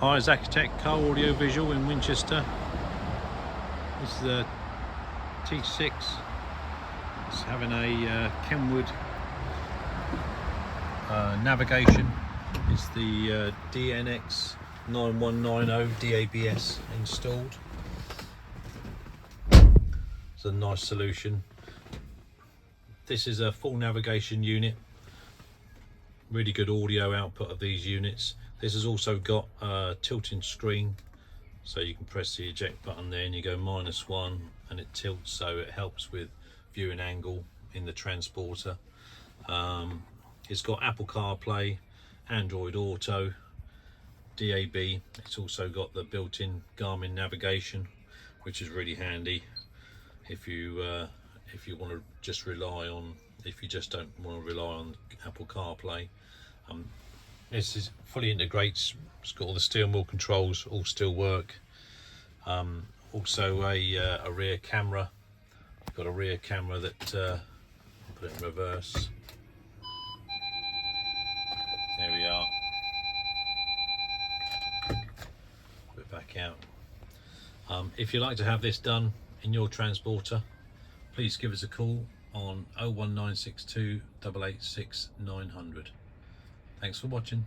Hi, it's Accutek Car Audio Visual in Winchester. This is a T6. It's having a KENWOOD navigation. It's the DNX5190DABS installed. It's a nice solution. This is a full navigation unit. Really good audio output of these units. This has also got a tilting screen, so you can press the eject button there and you go -1 and it tilts, so it helps with viewing angle in the transporter. It's got Apple CarPlay, Android Auto, DAB. It's also got the built-in Garmin navigation, which is really handy if you want to just rely on, if you just don't want to rely on Apple CarPlay. This is fully integrates. It's got all the steering wheel controls, all still work. Also a rear camera. Got a rear camera that put it in reverse. There we are. Put it back out. If you'd like to have this done in your transporter, please give us a call on 01962 886 900. Thanks for watching.